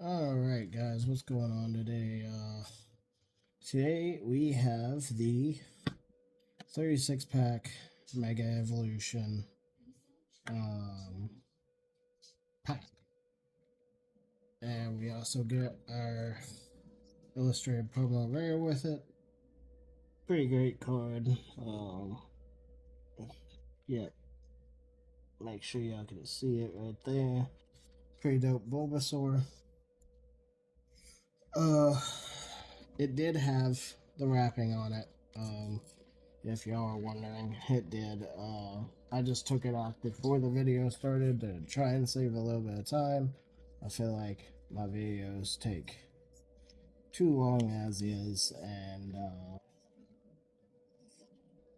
Alright guys, what's going on today? Today we have the 36 pack Mega Evolution um, pack. And we also get our illustrated promo rare with it. Pretty great card. Yeah, make sure y'all can see it right there. Pretty dope Bulbasaur. Uh, it did have the wrapping on it. If y'all are wondering, it did. I just took it off before the video started to try and save a little bit of time. I feel like my videos take too long as is, and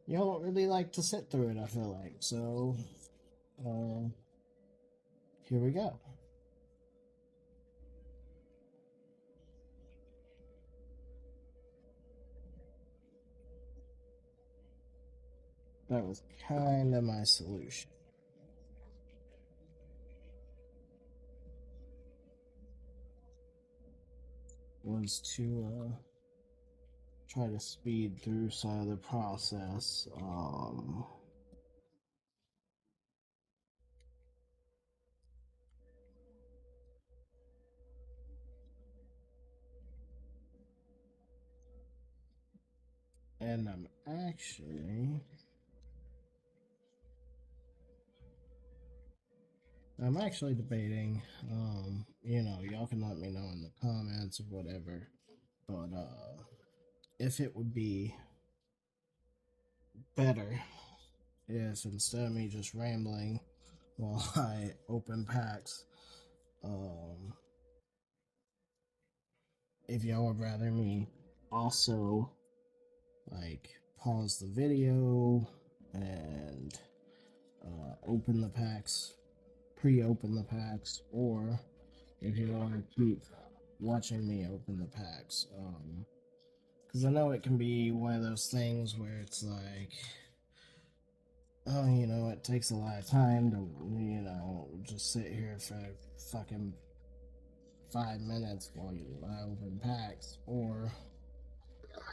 y'all don't really like to sit through it, I feel like. So, uh, here we go. That was kind of my solution. Was to try to speed through some of the process. And I'm actually debating, y'all can let me know in the comments or whatever, but if it would be better if instead of me just rambling while I open packs, um, if y'all would rather me also like pause the video and open the packs, pre-open the packs, or if you want to keep watching me open the packs. Because I know it can be one of those things where it's like, oh, it takes a lot of time to, just sit here for fucking 5 minutes while you open packs.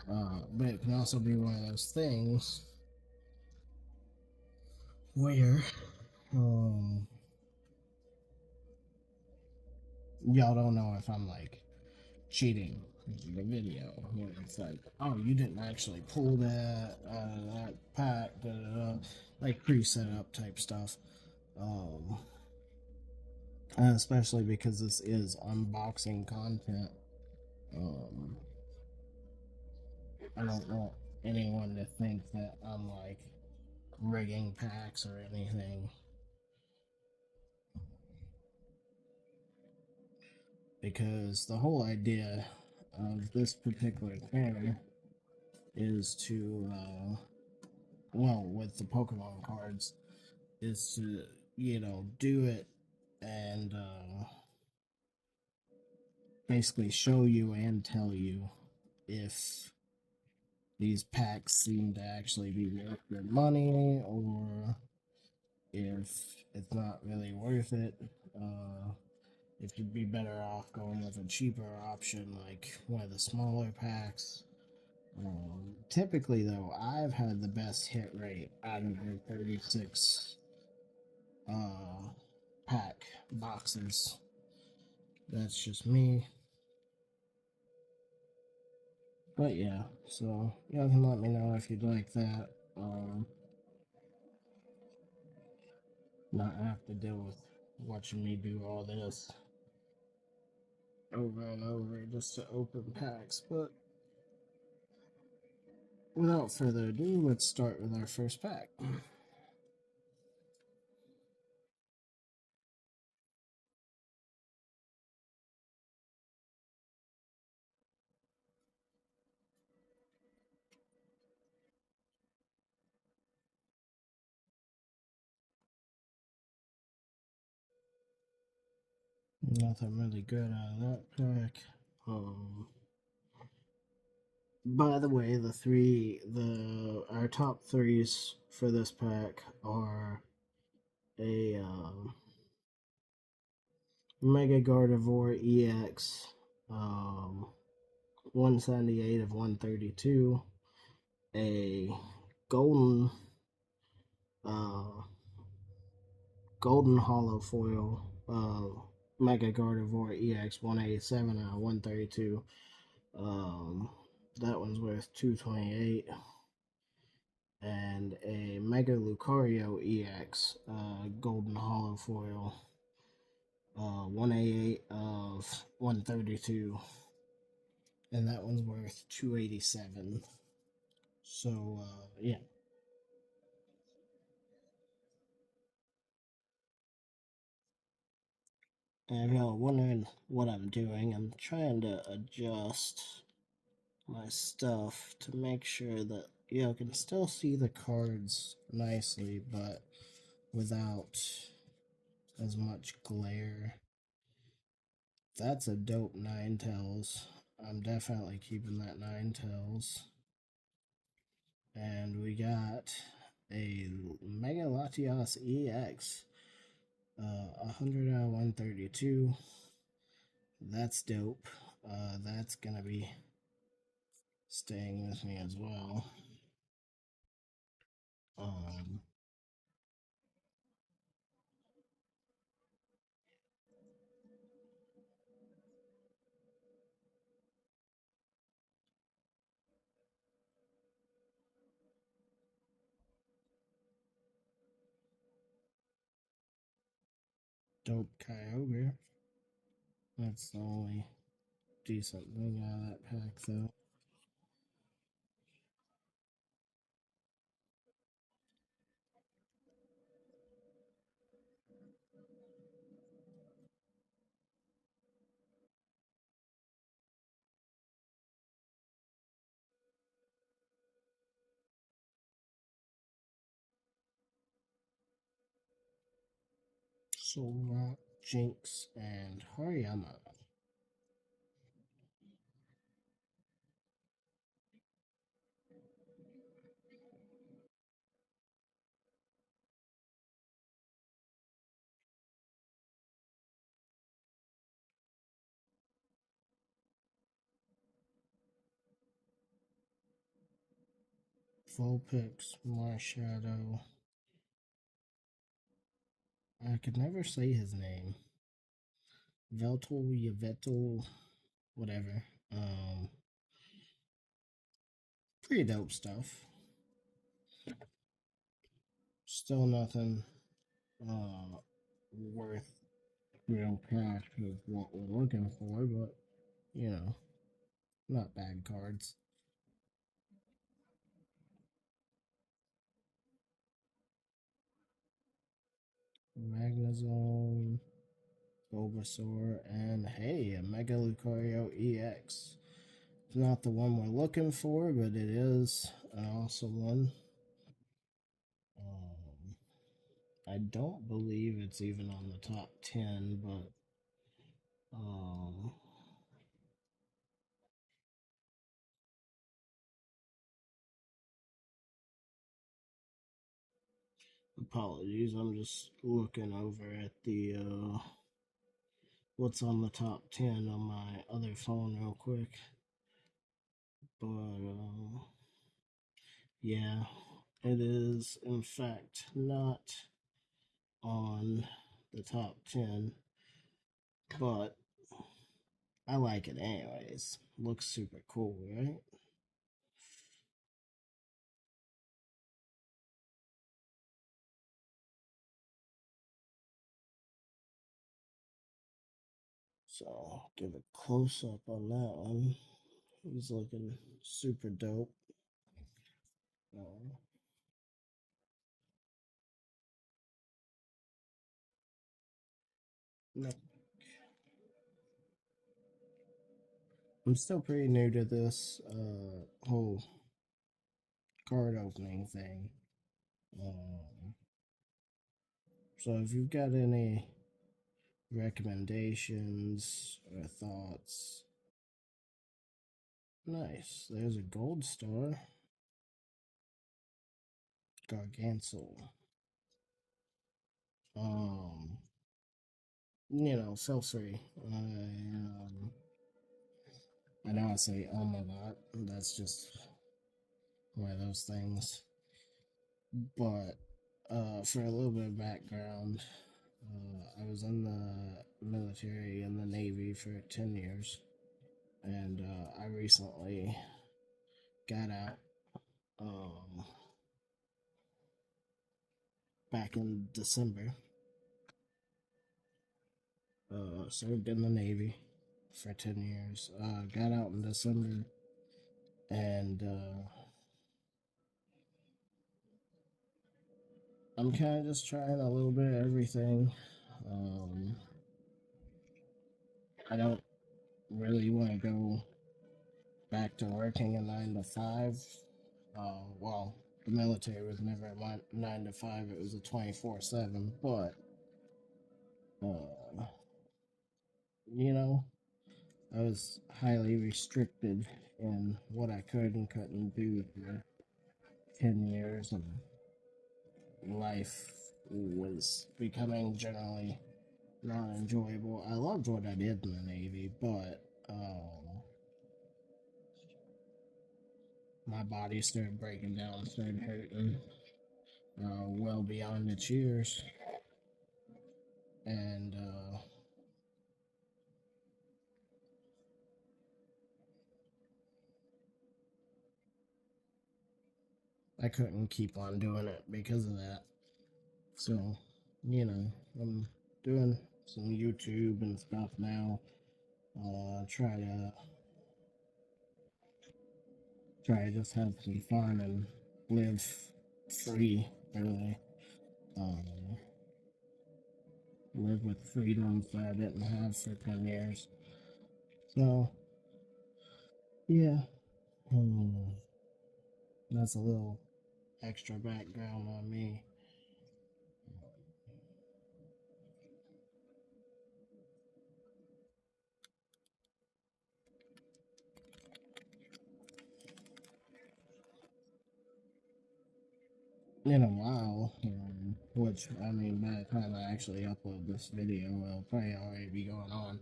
But it can also be one of those things where, um, y'all don't know if I'm like cheating the video. It's like, oh, you didn't actually pull that that pack, da, da, da, like pre-set up type stuff. Um, especially because this is unboxing content. Um, I don't want anyone to think that I'm like rigging packs or anything, because the whole idea of this particular thing is to, well, with the Pokemon cards, is to, do it and basically show you and tell you if these packs seem to actually be worth your money or if it's not really worth it. If you'd be better off going with a cheaper option like one of the smaller packs. Typically, though, I've had the best hit rate out of the 36 uh, pack boxes. That's just me. But yeah, so y'all can let me know if you'd like that. Not have to deal with watching me do all this over and over just to open packs. But without further ado, let's start with our first pack. Nothing really good out of that pack. Um, by the way, our top threes for this pack are a Mega Gardevoir EX, 178 of 132, a golden uh, golden hollow foil Mega Gardevoir EX 187 out of 132. That one's worth 228. And a Mega Lucario EX golden hollow foil 188 of 132. And that one's worth 287. So, yeah. And if y'all wondering what I'm doing, I'm trying to adjust my stuff to make sure that y'all can still see the cards nicely, but without as much glare. That's a dope Ninetales. I'm definitely keeping that Ninetales. And we got a Mega Latias EX, 100 out of 132. That's dope. That's gonna be staying with me as well. Um, Dope Kyogre. That's the only decent thing out of that pack, though. Solrock, Jinx, and Hariyama. Vulpix, Marshadow. I could never say his name. Veltal, Yvetal, whatever. Pretty dope stuff. Still nothing worth real cash of what we're looking for, but you know, not bad cards. Magnezone, Bulbasaur, and hey, a Mega Lucario EX. It's not the one we're looking for, but it is an awesome one. I don't believe it's even on the top 10, but um, apologies. I'm just looking over at the what's on the top 10 on my other phone real quick. But yeah, it is in fact not on the top 10, but I like it anyways. Looks super cool, right? So give a close up on that one. He's looking super dope. Uh, no, I'm still pretty new to this whole card opening thing. Um, so if you've got any recommendations or thoughts, nice. There's a gold star, Gargantuar. Um, feel free. I know I say oh my god, that's just one of those things. But for a little bit of background, I was in the military in the Navy for 10 years, and I recently got out back in December. Served in the Navy for 10 years. Got out in December, and I'm kind of just trying a little bit of everything. Um, I don't really want to go back to working a 9 to 5. Well, the military was never a 9 to 5, it was a 24/7. But, uh, you know, I was highly restricted in what I could and couldn't do for 10 years, and life was becoming generally not enjoyable. I loved what I did in the Navy, but my body started breaking down, started hurting well beyond its years. And I couldn't keep on doing it because of that. So, I'm doing some YouTube and stuff now. Try to just have some fun and live free, really. Um, live with freedoms that I didn't have for 10 years. So, yeah, hmm, that's a little extra background on me. In a while, which, I mean, by the time I actually upload this video, it'll probably already be going on.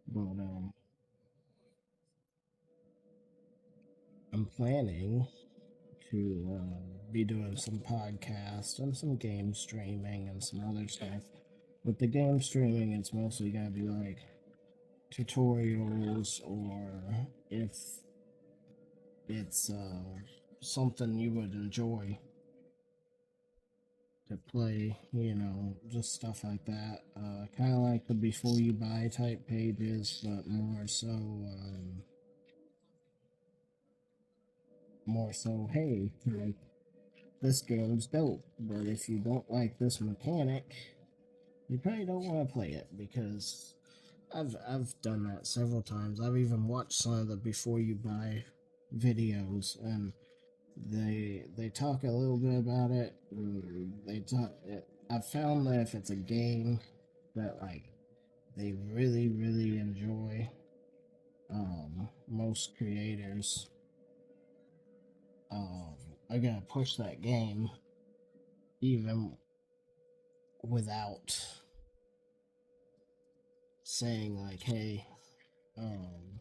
But, I'm planning to be doing some podcasts and some game streaming and some other stuff. With the game streaming, it's mostly gonna be like tutorials, or if it's something you would enjoy to play, just stuff like that. Kind of like the before you buy type pages, but more so, hey, like, this game's dope, but if you don't like this mechanic, you probably don't want to play it, because I've done that several times. I've even watched some of the before you buy videos, and they talk a little bit about it. They talk. I've found that if it's a game that, like, they really enjoy, most creators um, are gonna push that game even without saying, like, hey, um,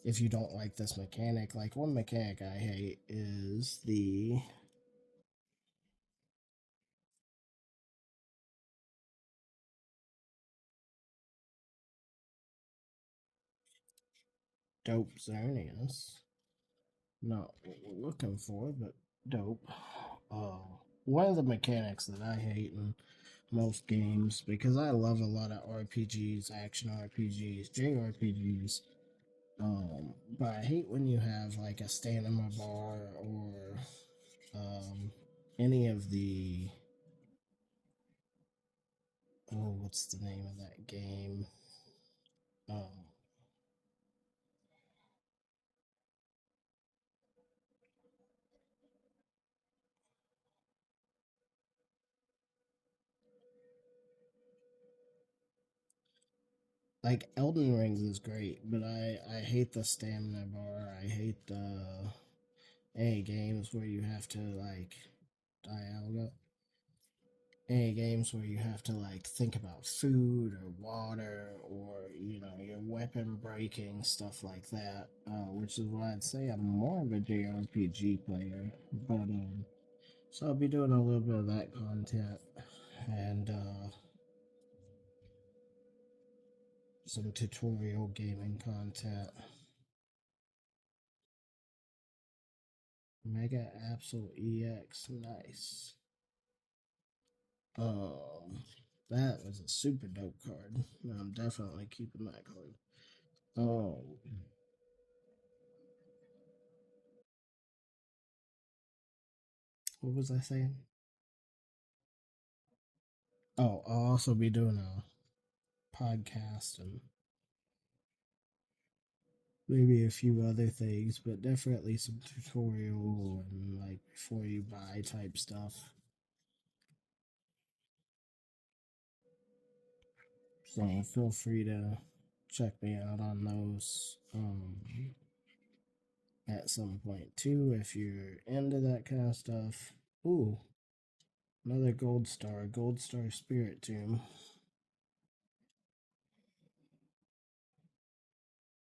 if you don't like this mechanic. Like, one mechanic I hate is the dope Xerneas. Not looking for, but dope. One of the mechanics that I hate in most games, because I love a lot of RPGs, action RPGs, JRPGs. But I hate when you have like a stamina bar, or um, any of the, what's the name of that game? Um, like, Elden Rings is great, but I hate the stamina bar. I hate the any games where you have to, like, dialogue. any games where you have to like think about food or water or your weapon breaking stuff like that, which is why I'd say I'm more of a JRPG player. But so I'll be doing a little bit of that content and some tutorial gaming content. Mega Absol EX, nice. Um, that was a super dope card. I'm definitely keeping that card. Um, what was I saying? Oh, I'll also be doing a podcast and maybe a few other things, but definitely some tutorial and like before you buy type stuff. So feel free to check me out on those at some point too if you're into that kind of stuff. Ooh, another Gold Star Spirit Tomb.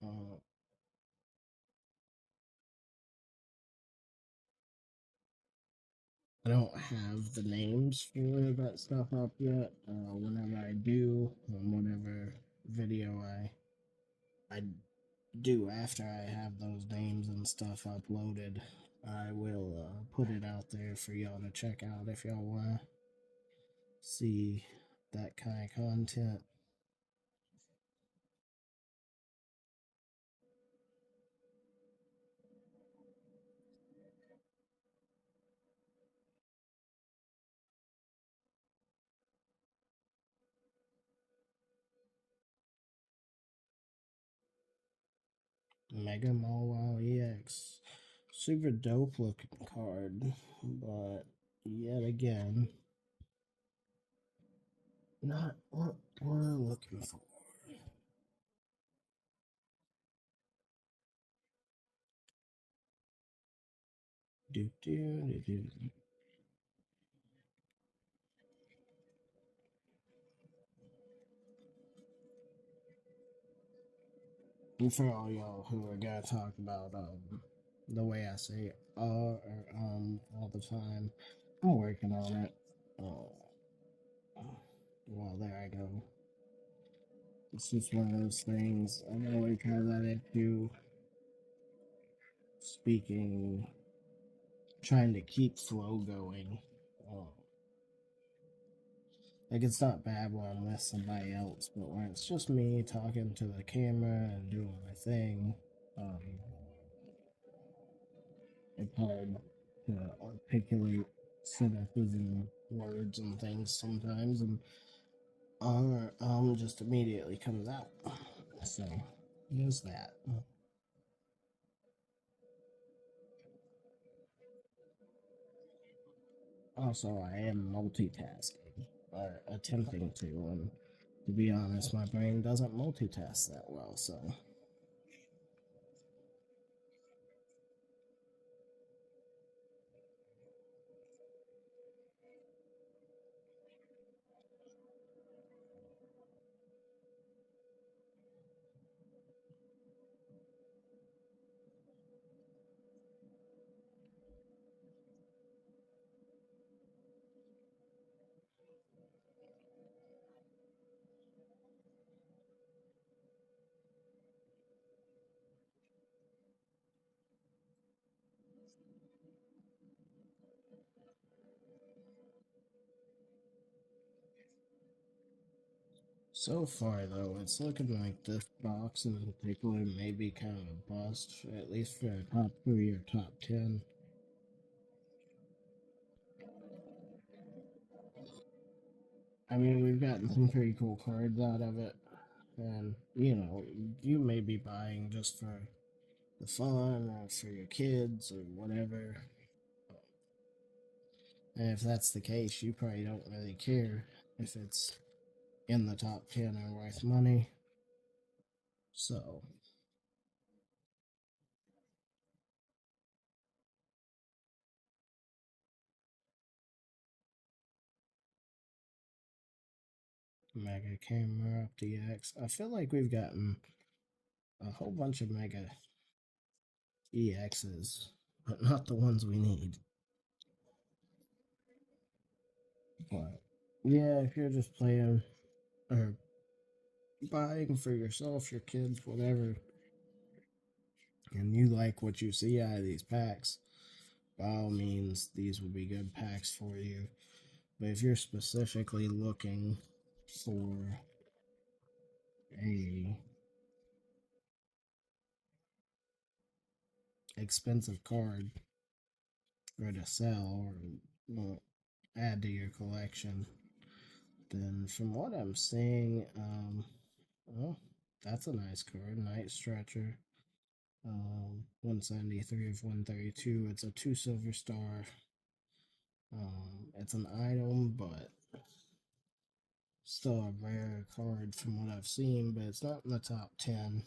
Uh, I don't have the names for that stuff up yet. Whenever I do, on whatever video I do after I have those names and stuff uploaded, I will put it out there for y'all to check out if y'all want to see that kind of content. Mega Mawile EX. Super dope looking card, but yet again, not what we're looking for. Do do do do. And for all y'all who are gonna talk about the way I say or all the time, I'm working on it. Well, there I go. It's just one of those things. I'm always have that issue speaking, trying to keep flow going. Uh, like it's not bad when I'm with somebody else, but when it's just me talking to the camera and doing my thing, um, it's hard to articulate sentences and words and things sometimes, and just immediately comes out. So there's that. Also, I am multitasking or attempting to, and to be honest, my brain doesn't multitask that well. So so far, though, it's looking like this box in particular may be kind of a bust, at least for a top 3 or top 10. I mean, we've gotten some pretty cool cards out of it, and you may be buying just for the fun or for your kids or whatever. And if that's the case, you probably don't really care if it's in the top 10 or worth money. So, Mega Camera Up DX. I feel like we've gotten a whole bunch of Mega EXs, but not the ones we need. But yeah, if you're just playing or buying for yourself, your kids, whatever, and you like what you see out of these packs, by all means, these would be good packs for you. But if you're specifically looking for a expensive card or to sell or well, add to your collection, then from what I'm seeing, well, that's a nice card, Night Stretcher. 173 of 132. It's a 2 silver star. It's an item, but still a rare card from what I've seen, but it's not in the top 10.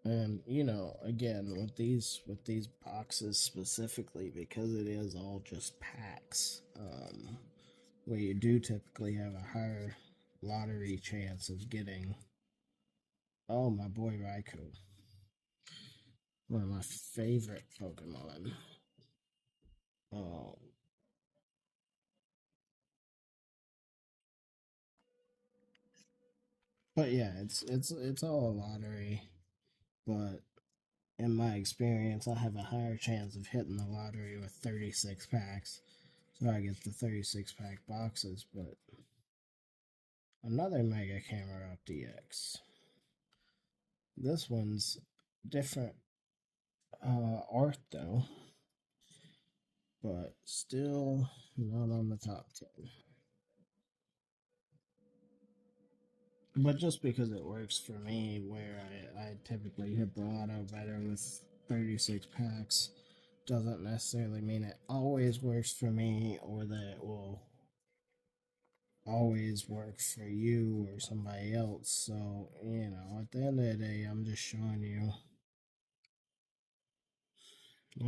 And you know, again, with these boxes specifically, because it is all just packs, where you do typically have a higher lottery chance of getting. Oh, my boy Raikou, one of my favorite Pokemon. Um, but yeah, it's all a lottery. But in my experience, I have a higher chance of hitting the lottery with 36 packs. So I get the 36 pack boxes, but another Mega Camera Up DX. This one's different art though, but still not on the top 10. But just because it works for me, where I typically hit the lotto better with 36 packs, doesn't necessarily mean it always works for me or that it will always work for you or somebody else. So, you know, at the end of the day, I'm just showing you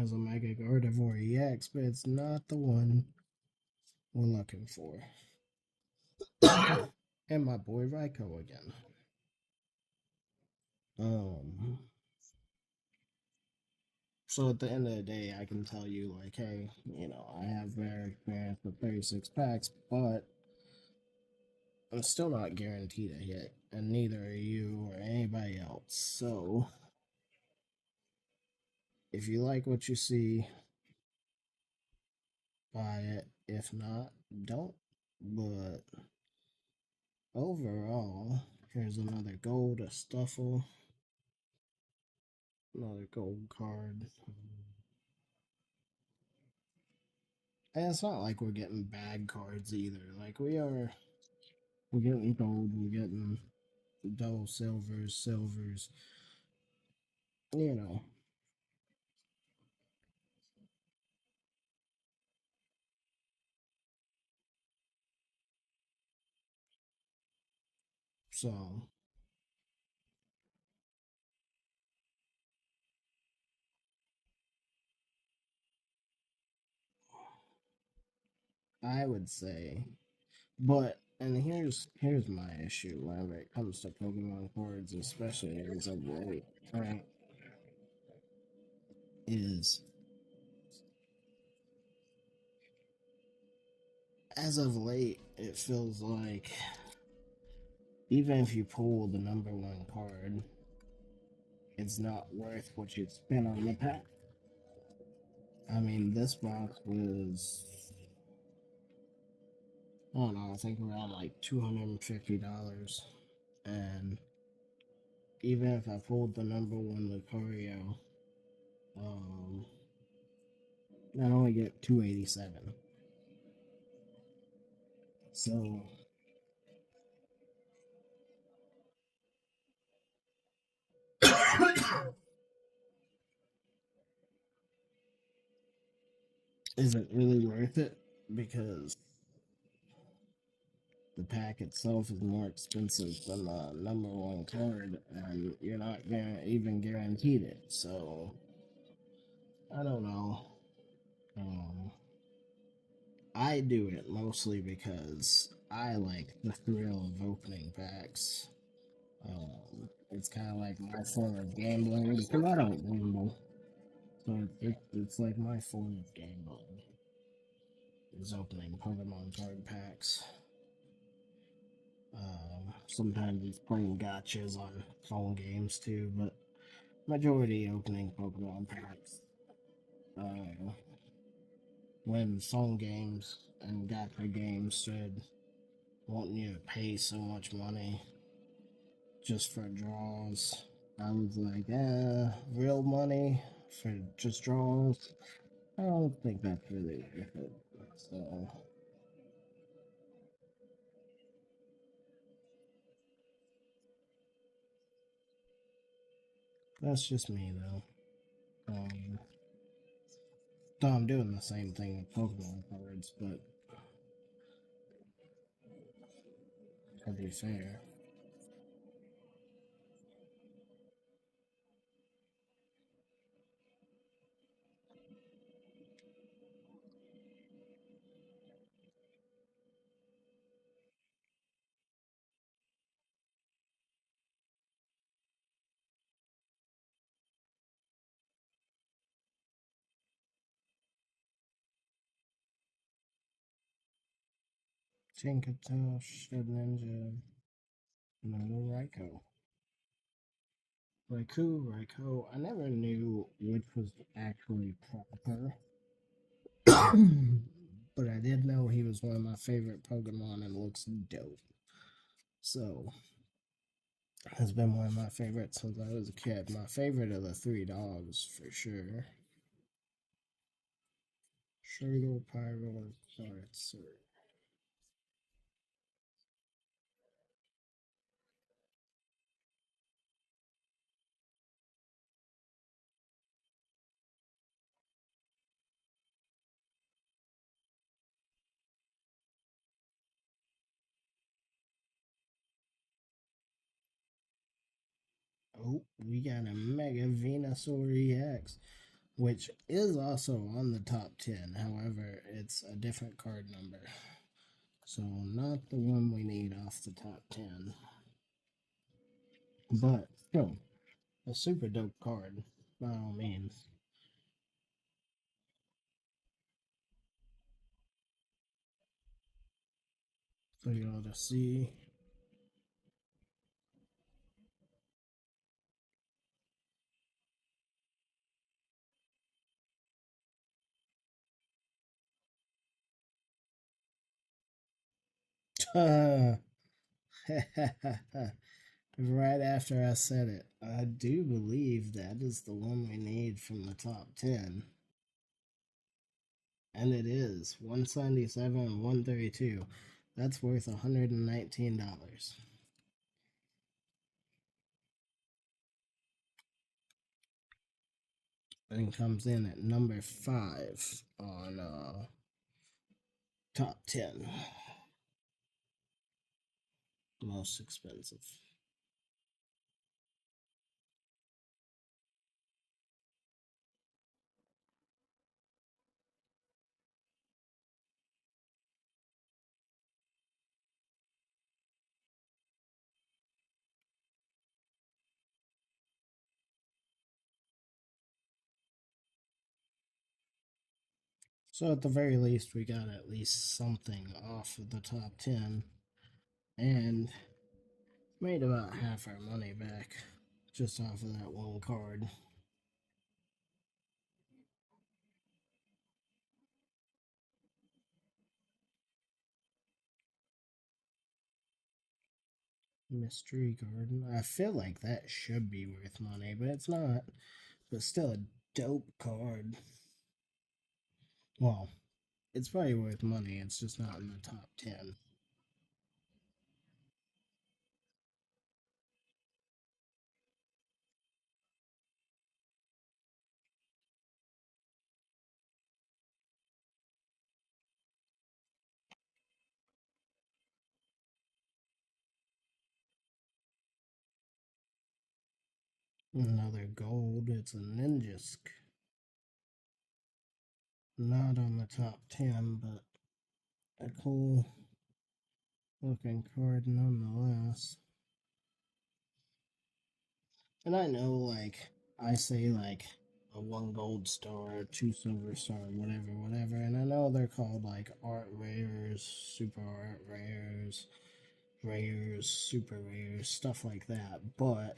as a Mega Gardevoir EX, but it's not the one we're looking for. And my boy Raikou again. Um, so at the end of the day, I can tell you, like, hey, you know, I have rare experience with 36 packs, but I'm still not guaranteed a hit, and neither are you or anybody else. So, if you like what you see, buy it. If not, don't. But overall, here's another gold, a Stuffle, another gold card. And it's not like we're getting bad cards either. Like we're getting gold, we're getting double silvers, you know. So I would say, but and here's my issue whenever it comes to Pokemon cards, especially as of late, right? Is as of late, it feels like even if you pull the number one card, it's not worth what you spent on the pack. I mean, this box was, I don't know, I think around like $250. And even if I pulled the number one Lucario, um, I only get 287. So, is it really worth it? Because the pack itself is more expensive than the number one card, and you're not even guaranteed it. So, I don't know. Um, I do it mostly because I like the thrill of opening packs. It's kind of like my form of gambling because I don't gamble, so it's like my form of gambling is opening Pokemon card packs. Sometimes it's playing gotchas on phone games too, but majority opening Pokemon packs. Uh, when phone games and gacha games started wanting you to pay so much money just for draws, I was like, real money for just draws? I don't think that's really worth it. So, that's just me though. Though I'm doing the same thing with Pokemon cards, but to be fair. Tinkaton, Shedinja, another Raikou. Raikou. I never knew which was actually proper. But I did know he was one of my favorite Pokemon and looks dope. So, has been one of my favorites since I was a kid. My favorite of the three dogs, for sure. Shirtle, Pyro, Charizard. Oh, we got a Mega Venusaur EX, which is also on the top 10. However, it's a different card number. So, not the one we need off the top 10. But still, a super dope card, by all means. For y'all to see. right after I said it, I do believe that is the one we need from the top 10. And it is 177 and 132. That's worth $119. And comes in at number 5 on top 10 most expensive. So at the very least, we got at least something off of the top 10 and made about half our money back just off of that one card. Mystery Garden. I feel like that should be worth money, but it's not. But still a dope card. Well, it's probably worth money, it's just not in the top 10. Another gold, it's a Ninjask. not on the top 10, but a cool looking card nonetheless. And I know, like, I say, like, a 1 gold star, 2 silver star, whatever, and I know they're called, like, art rares, super art rares, super rares, stuff like that, but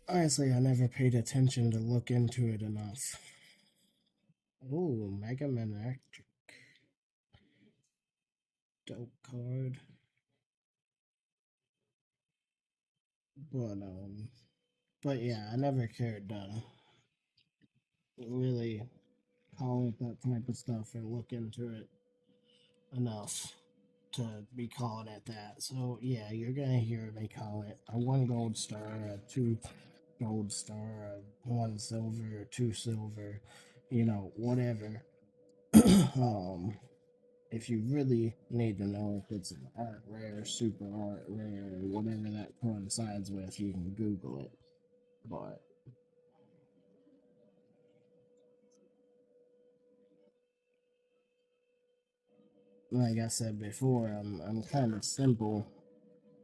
honestly, I never paid attention to look into it enough. Ooh, Mega Man Electric. Dope card. But, but yeah, I never cared to really call it that type of stuff or look into it enough to be calling it that. So yeah, you're gonna hear me call it a 1 gold star, a 2 gold star, a 1 silver, 2 silver, whatever. um, if you really need to know if it's an art rare, super art rare, whatever that coincides with, you can Google it. But like I said before, I'm kind of simple,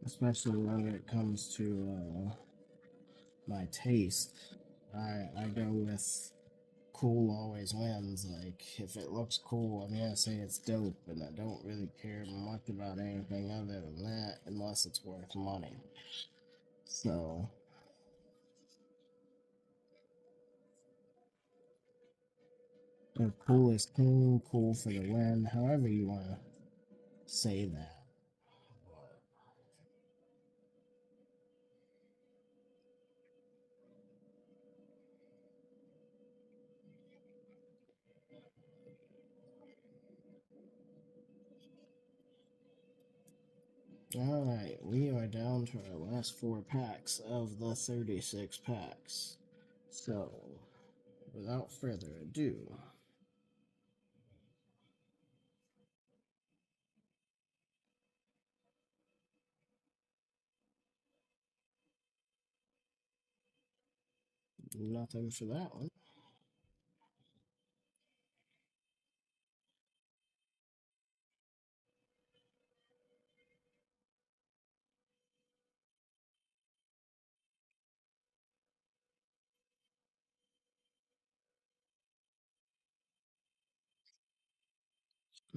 especially when it comes to my taste. I go with cool always wins. Like if it looks cool, I'm gonna say it's dope, and I don't really care much about anything other than that, unless it's worth money. So, if cool is cool, cool for the win, however you wanna say that. Alright, we are down to our last 4 packs of the 36 packs. So, without further ado, nothing for that one.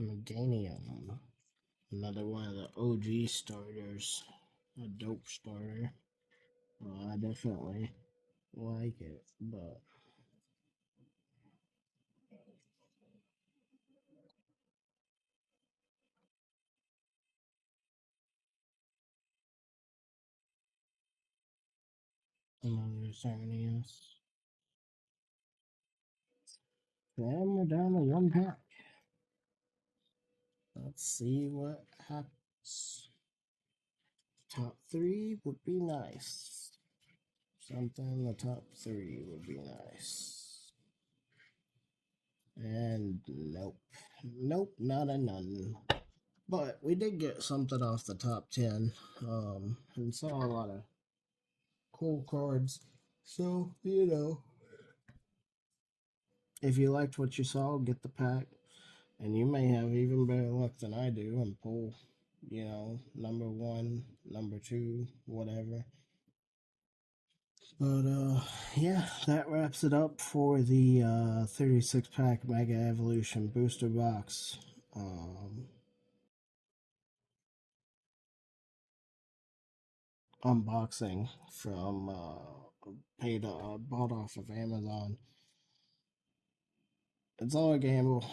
Meganium. Another one of the OG starters. A dope starter. Well, I definitely like it, but another Xerneas. And we're down to 1 pack. Let's see what happens. Top 3 would be nice. Something in the top 3 would be nice. And nope. Nope, not a none. But we did get something off the top 10. And saw a lot of cool cards. So, if you liked what you saw, get the pack. And you may have even better luck than I do and pull, number 1, number 2, whatever. But yeah, that wraps it up for the 36 pack Mega Evolution booster box. Unboxing from paid bought off of Amazon. It's all a gamble.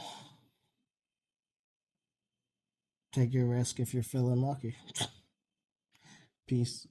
Take your risk if you're feeling lucky. Peace.